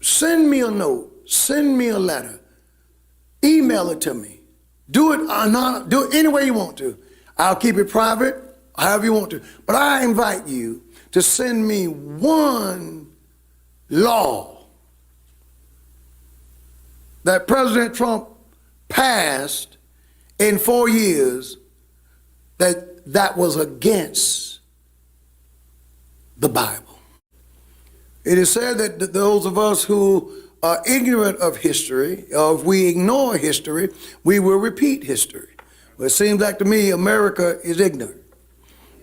Send me a note, send me a letter, email it to me. Do it any way you want to. I'll keep it private, however you want to. But I invite you to send me one law that President Trump passed in 4 years that was against the Bible. It is said that those of us who are ignorant of history, or if we ignore history, we will repeat history. But it seems like to me America is ignorant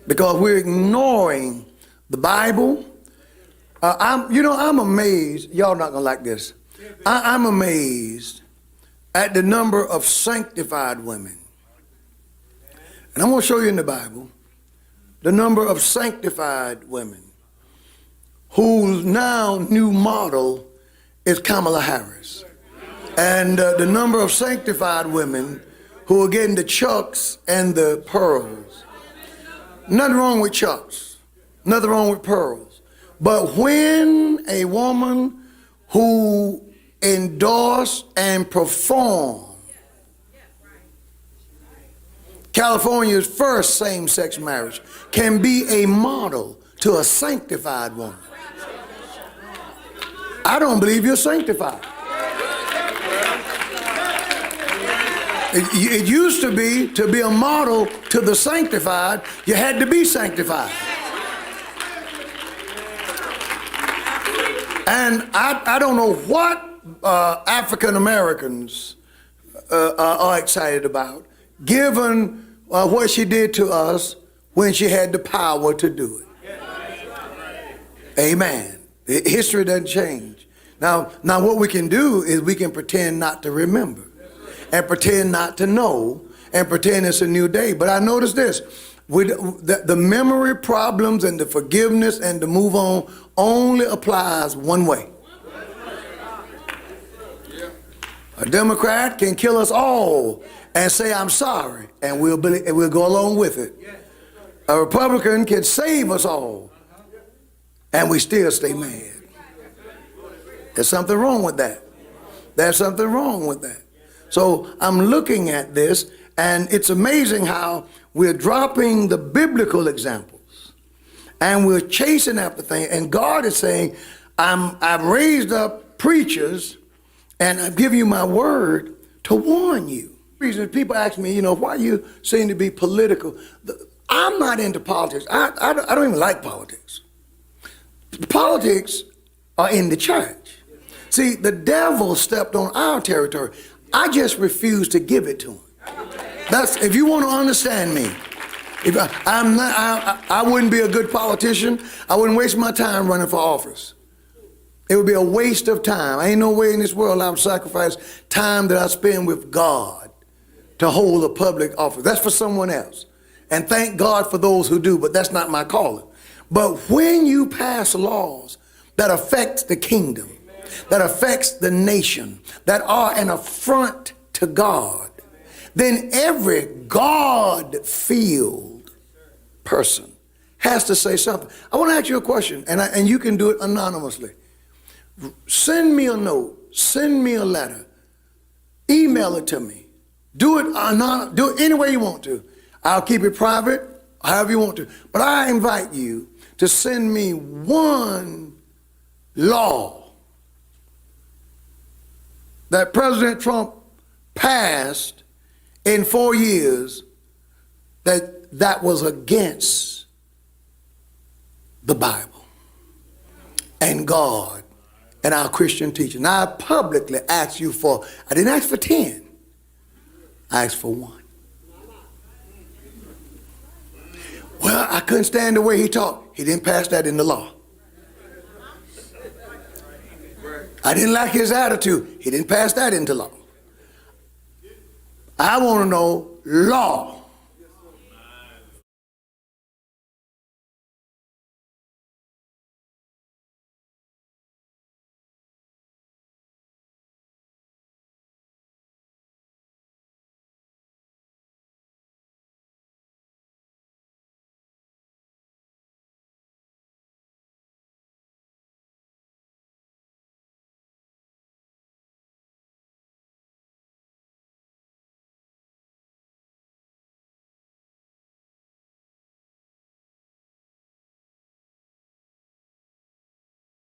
because we're ignoring the Bible. I'm amazed. Y'all not gonna like this. I'm amazed at the number of sanctified women. And I'm gonna show you in the Bible the number of sanctified women whose now new model is Kamala Harris. And the number of sanctified women who are getting the chucks and the pearls. Nothing wrong with chucks, nothing wrong with pearls. But when a woman who endorsed and performed California's first same-sex marriage can be a model to a sanctified woman, I don't believe you're sanctified. It used to be a model to the sanctified, you had to be sanctified. And I don't know what African Americans are excited about, given what she did to us when she had the power to do it. Amen. History doesn't change. Now what we can do is we can pretend not to remember and pretend not to know and pretend it's a new day. But I noticed this, the memory problems and the forgiveness and the move on only applies one way. A Democrat can kill us all and say, I'm sorry, and we'll go along with it. A Republican can save us all, and we still stay mad. There's something wrong with that. There's something wrong with that. So I'm looking at this, and it's amazing how we're dropping the biblical examples, and we're chasing after things, and God is saying, I've raised up preachers, and I've given you my word to warn you. The reason people ask me, why you seem to be political. I'm not into politics. I don't even like politics. Politics are in the church. See, the devil stepped on our territory. I just refuse to give it to him. That's, if you want to understand me, if I wouldn't be a good politician. I wouldn't waste my time running for office. It would be a waste of time. Ain't no way in this world I would sacrifice time that I spend with God to hold a public office. That's for someone else. And thank God for those who do, but that's not my calling. But when you pass laws that affect the kingdom, that affects the nation, that are an affront to God, then every God-filled person has to say something. I want to ask you a question, and you can do it anonymously. Send me a note, send me a letter, email it to me. Do it any way you want to. I'll keep it private, however you want to. But I invite you to send me one law that President Trump passed in 4 years that was against the Bible and God and our Christian teaching. Now I publicly asked you for, I didn't ask for 10, I asked for one. Well, I couldn't stand the way he talked. He didn't pass that into law. I didn't like his attitude. He didn't pass that into law. I want to know law.